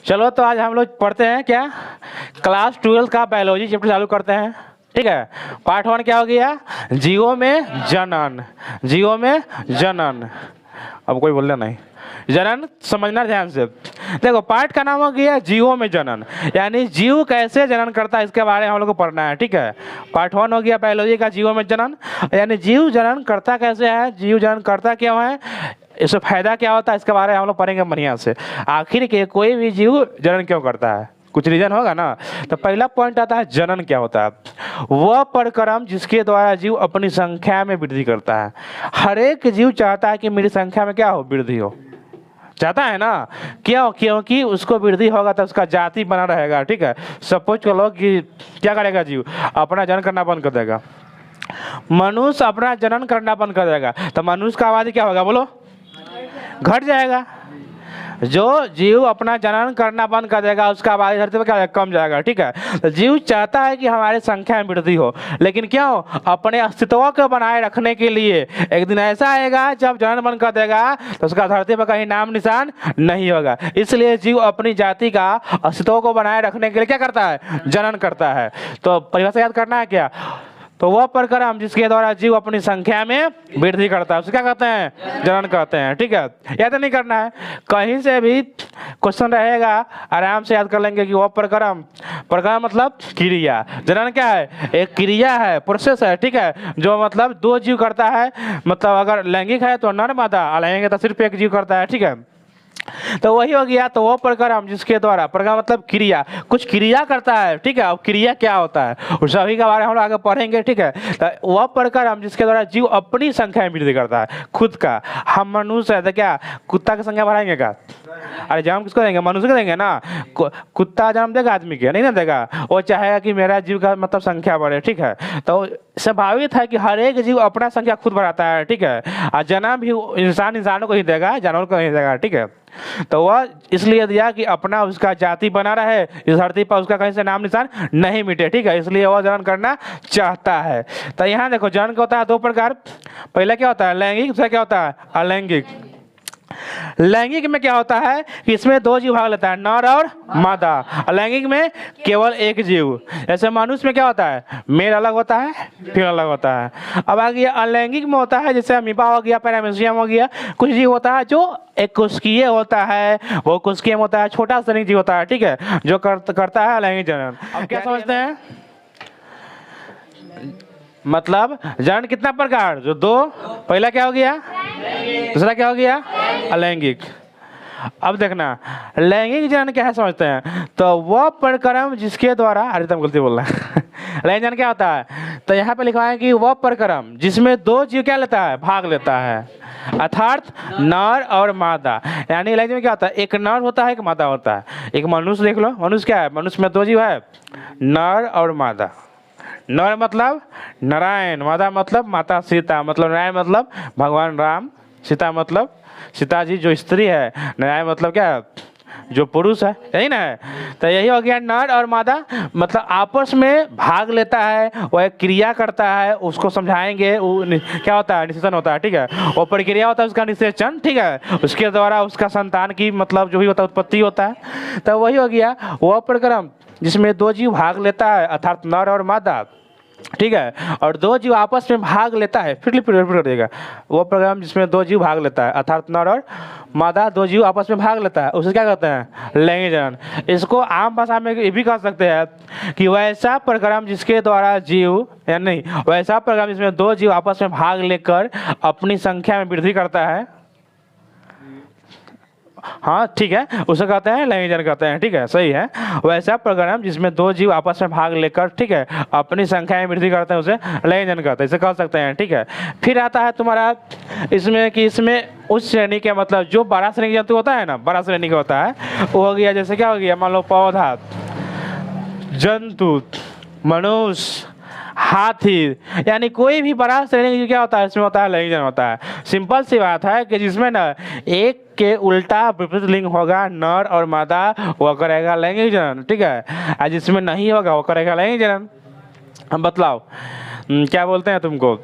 चलो तो आज हम लोग पढ़ते हैं क्या, क्लास 12 का बायोलॉजी चैप्टर चालू करते हैं। ठीक है, पार्ट 1 क्या हो गया, जीवों में जनन। जीवों में जनन, अब कोई बोलना नहीं, जनन समझना ध्यान से। देखो पार्ट का नाम हो गया जीवों में जनन, यानी जीव कैसे जनन करता है इसके बारे में हम लोग को पढ़ना है। ठीक है, पार्ट 1 हो गया बायोलॉजी का जीवों में जनन, यानी जीव जनन करता कैसे है, जीव जनन करता क्यों है, इससे फायदा क्या होता है, इसके बारे में हम लोग पढ़ेंगे बढ़िया से। आखिर के कोई भी जीव जनन क्यों करता है, कुछ रीजन होगा ना। तो पहला पॉइंट आता है जनन क्या होता है, वह परिक्रम जिसके द्वारा जीव अपनी संख्या में वृद्धि करता है। हर एक जीव चाहता है कि मेरी संख्या में क्या हो, वृद्धि हो, चाहता है ना। क्यों, क्योंकि उसको वृद्धि होगा तो उसका जाति बना रहेगा। ठीक है, सपोज करो कि क्या करेगा जीव, अपना जनन करना बंद कर देगा, मनुष्य अपना जनन करना बंद कर देगा, तो मनुष्य का आबादी क्या होगा बोलो, घट जाएगा। जो जीव अपना जनन करना बंद कर देगा उसका आबादी धरती पर क्या कम जाएगा। ठीक है, तो जीव चाहता है कि हमारे संख्या में वृद्धि हो, लेकिन क्यों, अपने अस्तित्व को बनाए रखने के लिए। एक दिन ऐसा आएगा जब जनन बंद कर देगा तो उसका धरती पर कहीं नाम निशान नहीं होगा। इसलिए जीव अपनी जाति का अस्तित्व को बनाए रखने के लिए क्या करता है, जनन करता है। तो परिभाषा याद करना है क्या, तो वह परिक्रम जिसके द्वारा जीव अपनी संख्या में वृद्धि करता है उसे क्या कहते हैं, जनन कहते हैं। ठीक है, याद नहीं करना है, कहीं से भी क्वेश्चन रहेगा आराम से याद कर लेंगे कि वह परिक्रम, परिक्रम मतलब क्रिया, जनन क्या है, एक क्रिया है, प्रोसेस है। ठीक है, जो मतलब दो जीव करता है, मतलब अगर लैंगिक है तो नर मादा, अलैंगिक है तो सिर्फ एक जीव करता है। ठीक है, तो वही हो गया, तो वो परिक्रम जिसके द्वारा, परिक्रम मतलब क्रिया, कुछ क्रिया करता है। ठीक है, अब क्रिया क्या होता है उस सभी के बारे में हम लोग आगे पढ़ेंगे। ठीक है, तो वह परिक्रम जिसके द्वारा जीव अपनी संख्या में वृद्धि करता है, खुद का। हम मनुष्य है तो क्या कुत्ता की संख्या बढ़ाएंगे क्या, अरे जन्म किसको देंगे, मनुष्य को देंगे ना। कुत्ता जन्म देगा आदमी के, नहीं ना देगा, वो चाहेगा कि मेरा जीव का मतलब संख्या बढ़े। ठीक है, तो स्वाभाविक है कि हर एक जीव अपना संख्या खुद बढ़ाता है। ठीक है, और जन्म भी इंसानों को ही देगा, जानवर को नहीं देगा। ठीक है, तो वह इसलिए दिया कि अपना उसका जाति बना रहे, इस धरती पर उसका कहीं से नाम निशान नहीं मिटे। ठीक है, इसलिए वह जनन करना चाहता है। तो यहाँ देखो जनन का होता है दो प्रकार, पहला क्या होता है लैंगिक, दूसरा क्या होता है अलैंगिक। लैंगिक में क्या होता है कि इसमें दो जीव भाग लेता है, नर और मादा। अलैंगिक में केवल एक जीव, जैसे मनुष्य में क्या होता है, मेल अलग होता है, फीमेल अलग होता है। अब आ गया अलैंगिक में होता है, जैसे अमीबा हो गया, पैरामीशियम हो गया, कुछ जीव होता है जो एक कोशिकीय होता है, वो कोशिकीय में होता है, छोटा स्तनिक जीव होता है। ठीक है, जो करता है अलैंगिक जनन। अब क्या समझते हैं, मतलब जनन कितना प्रकार, जो दो, पहला क्या हो गया, दूसरा क्या हो गया अलैंगिक। अब देखना लैंगिक जनन क्या है समझते हैं, तो वह परिक्रम जिसके द्वारा, अरे तुम गलती बोल रहे हैं लैंगिक जनन क्या होता है, तो यहाँ पे लिखा है कि वह परिक्रम जिसमें दो जीव क्या लेता है, भाग लेता है, अर्थात नर और मादा। यानी लैंगिक में क्या होता है, एक नर होता है, एक मादा होता है। एक मनुष्य देख लो, मनुष्य क्या है, मनुष्य में दो जीव है, नर और मादा। नर मतलब नारायण, माता मतलब माता सीता, मतलब नारायण मतलब भगवान राम, सीता मतलब सीता जी जो स्त्री है, नारायण मतलब क्या, जो पुरुष है, यही ना है। तो यही हो गया नर और मादा, मतलब आपस में भाग लेता है, वह एक क्रिया करता है, उसको समझाएंगे। वो क्या होता है, निषेचन होता है। ठीक है, वो प्रक्रिया होता है उसका निषेचन। ठीक है, उसके द्वारा उसका संतान की मतलब जो भी होता है उत्पत्ति होता है। तो वही हो गया वह परिक्रम जिसमें दो जीव भाग लेता है, अर्थात नर और मादा। ठीक है, और दो जीव आपस में भाग लेता है, फिर कर देगा, वो प्रोग्राम जिसमें दो जीव भाग लेता है, अर्थात नर और मादा दो जीव आपस में भाग लेता है, उसे क्या कहते हैं लैंगिक जनन। इसको आम भाषा में ये भी कह सकते हैं कि वैसा प्रोग्राम जिसके द्वारा जीव, या नहीं वैसा प्रोग्राम जिसमें दो जीव आपस में भाग लेकर अपनी संख्या में वृद्धि करता है। हाँ ठीक है, उसे कहते हैं लैंगिक जनन कहते हैं। ठीक है, सही है, वैसा प्रोग्राम जिसमें दो जीव आपस में भाग लेकर, ठीक है, अपनी संख्या में वृद्धि करते हैं, उसे लैंगिक जनन कहते हैं, इसे कह सकते हैं। ठीक है, फिर आता है तुम्हारा इसमें कि इसमें उस श्रेणी के मतलब जो बड़ा श्रेणी जंतु होता है ना, बड़ा श्रेणी का होता है, वो हो गया जैसे क्या हो गया, मान लो पौधा, जंतु, मनुष्य, हाथी, यानी कोई भी बड़ा श्रेणी क्या होता है, इसमें होता है लैंगिक जनन होता है। सिंपल सी बात है कि जिसमें ना एक के उल्टा विपरीत लिंग होगा, नर और मादा, वो करेगा लैंगिक जनन। ठीक है, और जिसमें नहीं होगा वो करेगा लैंगिक जनन। हम बतलाओ क्या बोलते हैं तुमको,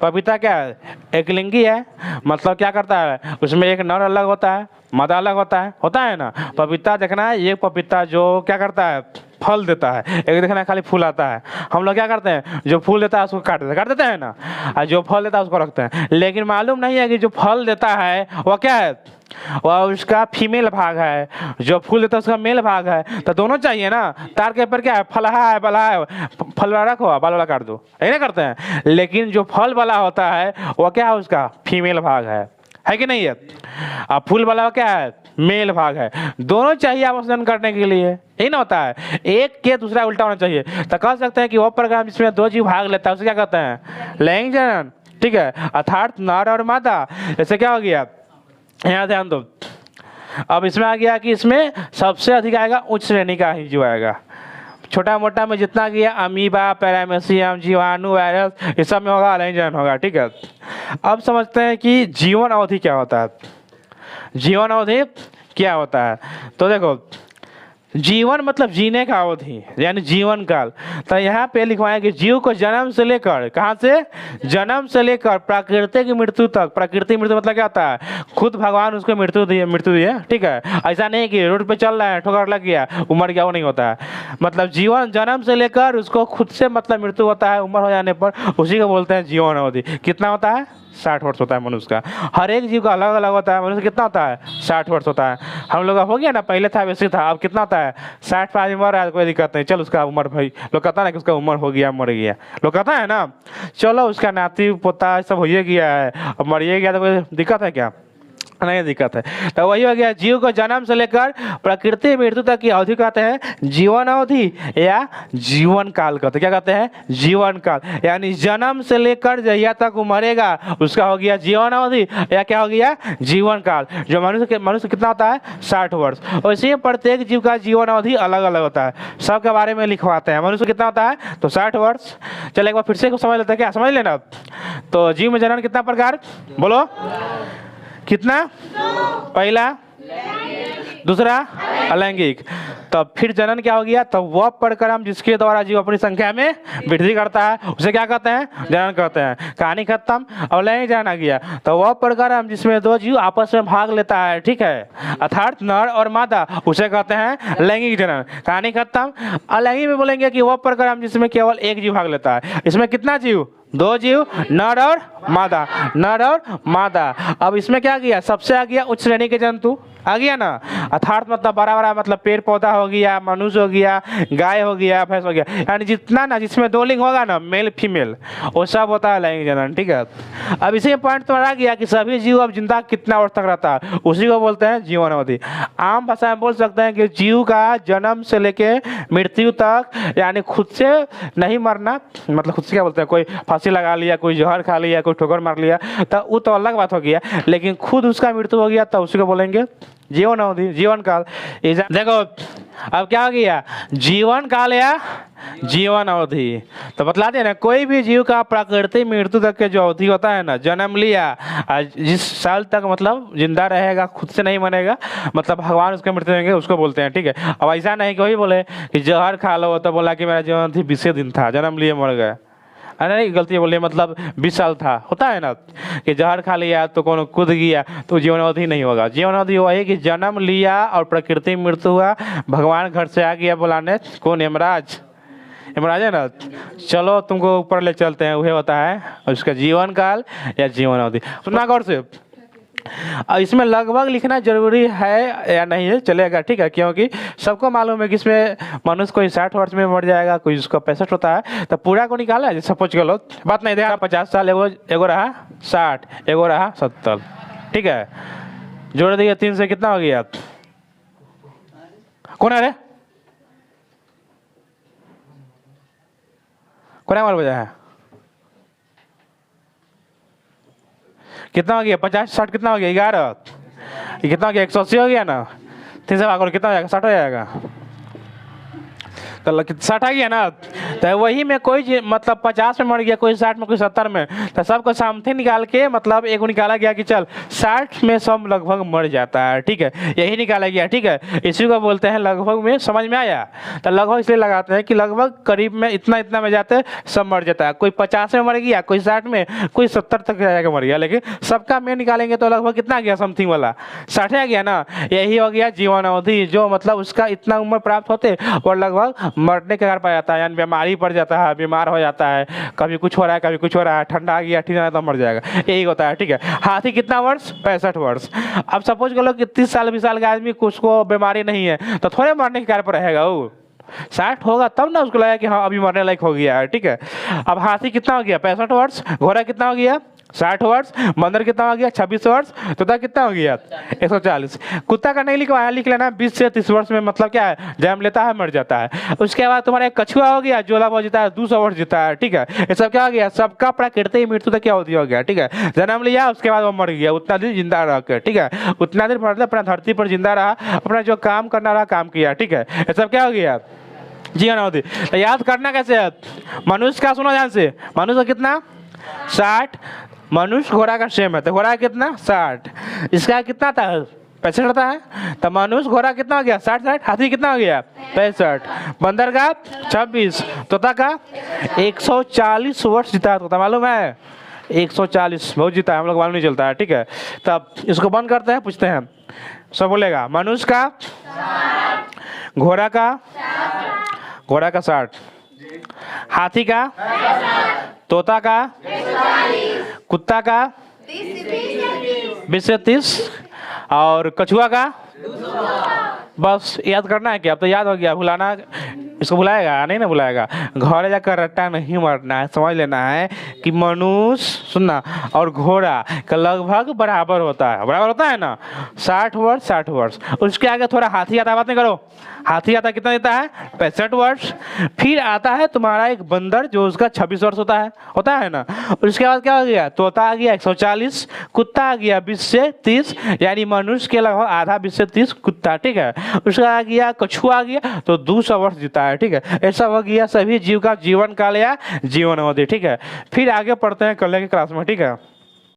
पपीता क्या है, एक लिंगी है, मतलब क्या करता है, उसमें एक नर अलग होता है, मादा अलग होता है ना। पपीता देखना है, ये पपीता जो क्या करता है, फल देता है, एक देखना है खाली फूल आता है। हम लोग क्या करते हैं, जो फूल देता है उसको काट देते हैं ना, और जो फल देता है उसको रखते हैं। लेकिन मालूम नहीं है कि जो फल देता है वह क्या है, वह उसका फीमेल भाग है, जो फूल देता है उसका मेल भाग है। तो दोनों चाहिए ना। तार के ऊपर क्या है, फलहा है बला है, फल वाला रखो बाल वाला काट दो, ऐसा करते हैं। लेकिन जो फल वाला होता है वह क्या है, उसका फीमेल भाग है कि नहीं है। अब फूल वाला क्या है, मेल भाग है। दोनों चाहिए आपस में करने के लिए, यही ना होता है। एक के दूसरा उल्टा होना चाहिए। तो कह सकते हैं कि वह प्रोग्राम जिसमें दो जीव भाग लेता है उसे क्या कहते हैं, लैंगिक जनन। ठीक है, अर्थात नर और मादा। जैसे क्या हो गया, यहाँ ध्यान दो। अब इसमें आ गया कि इसमें सबसे अधिक आएगा उच्च श्रेणी का ही जो आएगा। छोटा मोटा में जितना गया, अमीबा, पैरामीशियम, जीवाणु, वायरस, ये सब में होगा लैंगिक जनन होगा। ठीक है, अब समझते हैं कि जीवन अवधि क्या होता है। जीवन अवधि क्या होता है, तो देखो, जीवन मतलब जीने का अवधि यानी जीवन काल। तो यहाँ पे लिखवाएं कि जीव को जन्म से लेकर, कहाँ से, जन्म से लेकर प्राकृतिक मृत्यु तक। प्राकृतिक मृत्यु मतलब क्या होता है, खुद भगवान उसको मृत्यु दिए। ठीक है, ऐसा नहीं कि रोड पे चल रहा है ठोकर लग गया उमर गया, वो नहीं होता है। मतलब जीवन जन्म से लेकर उसको खुद से मतलब मृत्यु होता है उम्र हो जाने पर, उसी को बोलते हैं जीवन अवधि। कितना होता है, 60 वर्ष होता है मनुष्य का। हर एक जीव का अलग अलग होता है। मनुष्य कितना होता है, 60 वर्ष होता है। हम लोग का हो गया ना, पहले था वैसे था, अब कितना होता है, 60 पर आदमी मर रहा है, कोई दिक्कत नहीं, चल उसका उम्र, भाई लोग कहता है ना कि उसका उम्र हो गया, मर गया, लोग कहता है ना, चलो उसका नाती पोता सब हो गया है, अब मरिए गया तो कोई दिक्कत है क्या, नहीं दिक्कत है। तो वही हो गया, जीव को जन्म से लेकर प्रकृति मृत्यु तक की अवधि कहते हैं जीवन अवधि या जीवन काल कहते हैं। क्या कहते हैं, जीवन काल। यानी जन्म से लेकर जहिया तक वो मरेगा उसका हो गया जीवन अवधि, या क्या हो गया, जीवन काल। जो मनुष्य कितना होता है, 60 वर्ष। वैसे ही प्रत्येक जीव का जीवन अवधि अलग अलग होता है, सबके बारे में लिखवाते हैं। मनुष्य कितना होता है, तो 60 वर्ष। चलो एक बार फिर से समझ लेते हैं, क्या समझ लेना। तो जीव में जनन कितना प्रकार, बोलो कितना, पहला, दूसरा अलैंगिक। तब फिर जनन क्या हो गया, तो वह परिक्रम जिसके द्वारा जीव अपनी संख्या में वृद्धि करता है उसे क्या कहते हैं, जनन कहते हैं। कहानी खत्म। अब लैंगिक जनन आ गया, तो वह परिक्रम जिसमें दो जीव आपस में भाग लेता है, ठीक है, अर्थात नर और मादा, उसे कहते हैं लैंगिक जनन। कहानी खत्म। अलैंगिक में बोलेंगे कि वह परिक्रम जिसमें केवल एक जीव भाग लेता है। इसमें कितना जीव, दो जीव, नर और मादा, नर और मादा। अब इसमें क्या गया, सबसे आ गया उच्च श्रेणी के जंतु आ गया ना, अर्थात मतलब बड़ा बड़ा मतलब पेड़ पौधा हो गया, मनुष्य हो गया, गाय हो गया, भैंस हो गया, यानी जितना ना जिसमें दो लिंग होगा ना, मेल फीमेल, वो सब होता है लैंगिक जनन। ठीक है, अब इसी पॉइंट तो आ गया कि सभी जीव अब जिंदा कितना वर्ष तक रहता है, उसी को बोलते हैं जीवन अवधि। आम भाषा में बोल सकते हैं कि जीव का जन्म से लेके मृत्यु तक, यानी खुद से नहीं मरना, मतलब खुद से क्या बोलते हैं, कोई फांसी लगा लिया, कोई जहर खा लिया, कोई ठोकर मार लिया, तो वो तो अलग बात हो गया। लेकिन खुद उसका मृत्यु हो गया तो उसी को बोलेंगे जीवन अवधि, जीवन काल। देखो अब क्या हो गया, जीवन काल या जीवन अवधि। तो बतलाते हैं ना, कोई भी जीव का प्राकृतिक मृत्यु तक के जो अवधि होता है ना, जन्म लिया जिस साल तक मतलब जिंदा रहेगा, खुद से नहीं मरेगा, मतलब भगवान उसके मृत्यु देंगे, उसको बोलते हैं। ठीक है, अब ऐसा नहीं कि वही बोले कि जहर खा लो तो बोला कि मेरा जीवन अवधि 20 दिन था, जन्म लिए मर गए, अरे नहीं गलती बोलिए, मतलब 20 साल था, होता है ना कि जहर खा लिया तो कौन कूद गया, तो जीवन अवधि नहीं होगा। जीवन अवधि वही कि जन्म लिया और प्रकृति मृत्यु हुआ, भगवान घर से आ गया बुलाने, कौन, यमराज, यमराज है ना, चलो तुमको ऊपर ले चलते हैं, वही होता है उसका जीवन काल या जीवन अवधि। सुनना गौर से, इसमें लगभग लिखना जरूरी है या नहीं है, चलेगा, ठीक है, क्योंकि सबको मालूम है कि इसमें मनुष्य कोई 60 वर्ष में मर जाएगा, कोई उसका 65 होता है, तो पूरा को निकाला है। सपोज करो, बात नहीं देखा, 50 साल एगो रहा 60, एगो रहा 70, ठीक है, जोड़ दिए 3 से कितना हो गया, कौन है रे, कौन है, बजा है, कितना हो गया, 50 60 कितना हो गया, 11, कितना हो गया, 180 हो गया ना, 3 से भाग कितना हो जाएगा, 60 हो जाएगा, तो 60 आ गया ना। तो वही में कोई मतलब 50 में मर गया, कोई 60 में, कोई 70 में, तो सबको सामने निकाल के मतलब एक निकाला गया कि चल 60 में सब लगभग मर जाता है, ठीक है, यही निकाला गया, ठीक है। इसी को बोलते हैं लगभग में, समझ में आया। तो लगभग इसलिए लगाते हैं कि लगभग करीब में इतना इतना में जाते हैं सब मर जाता है, कोई 50 में मर गया, कोई 60 में, कोई 70 तक जाकर मर गया, लेकिन सबका में निकालेंगे तो लगभग कितना गया, समथिंग वाला 60 आ गया ना। यही हो गया जीवन अवधि, जो मतलब उसका इतना उम्र प्राप्त होते और लगभग मरने के कारण पाया जाता है, यानी बीमारी पड़ जाता है, बीमार हो जाता है, कभी कुछ हो रहा है, कभी कुछ हो रहा है, ठंडा आ गया, ठीक है, तो मर जाएगा, यही होता है, ठीक है। हाथी कितना वर्ष, 65 वर्ष। अब सपोज कर लो कि 30 साल 20 साल का आदमी उसको बीमारी नहीं है तो थोड़े मरने के कारण पर रहेगा, वो 60 होगा तब ना उसको लगा कि हाँ अभी मरने लायक हो गया है, ठीक है। अब हाथी कितना हो गया, 65 वर्ष। घोड़ा कितना हो गया, 60 वर्ष। बंदर कितना हो गया, 26 वर्ष। तोता कितना हो गया, 140। कुत्ता का नहीं लिखवाया, लिख लेना 20 से 30 वर्ष में, मतलब क्या है, जन्म लेता है, मर जाता है। उसके बाद तुम्हारा एक कछुआ हो गया, जो लगभग जीता है 200 वर्ष जीता है, ठीक है। ये सब क्या हो गया, सबका प्रकृति मृत्यु तक क्या होती हो गया, ठीक है। जन्म लिया, उसके बाद वो मर गया, उतना दिन जिंदा रह के, ठीक है, उतना दिन मतलब अपना धरती पर जिंदा रहा, अपना जो काम करना रहा काम किया, ठीक है। ये सब क्या हो गया, जीवन अवधि। तो याद करना कैसे है, मनुष्य का सुनो ध्यान से, मनुष्य का कितना 60, मनुष्य घोड़ा का सेम है, तो घोड़ा कितना 60, इसका कितना था 65 रहता है, तो मनुष्य घोड़ा कितना हो गया 60, हाथी कितना हो गया 65, बंदर का 26, तोता का 140 वर्ष जीता है तोता, मालूम है 140 बहुत जीता है, हम लोग मालूम नहीं चलता है, ठीक है। तब इसको बंद करते हैं, पूछते हैं, सब बोलेगा, मनुष्य का, घोड़ा का 60, हाथी का, तोता का, कुत्ता का 20 से 30, और कछुआ का, बस याद करना है क्या, अब तो याद हो गया, भुलाना इसको भुलाएगा नहीं ना, भुलाएगा। घर जाकर रट्टा नहीं मारना है, समझ लेना है कि मनुष्य सुनना और घोड़ा का लगभग बराबर होता है, बराबर होता है ना, 60 वर्ष 60 वर्ष। उसके आगे थोड़ा हाथी आता, बात नहीं करो, हाथी आता कितना देता है 65 वर्ष। फिर आता है तुम्हारा एक बंदर जो उसका 26 वर्ष होता है ना। उसके बाद क्या हो गया, तोता आ गया 140, कुत्ता आ गया 20 से 30, यानी मनुष्य के लगभग आधा 20 से 30 कुत्ता, ठीक है। उसका आ गया कछुआ आ गया तो 200 वर्ष जीता है, ठीक है। ऐसा हो गया सभी जीव का जीवन काल या जीवन अवधि, ठीक है। फिर आगे पढ़ते हैं कल के क्लास में, ठीक है।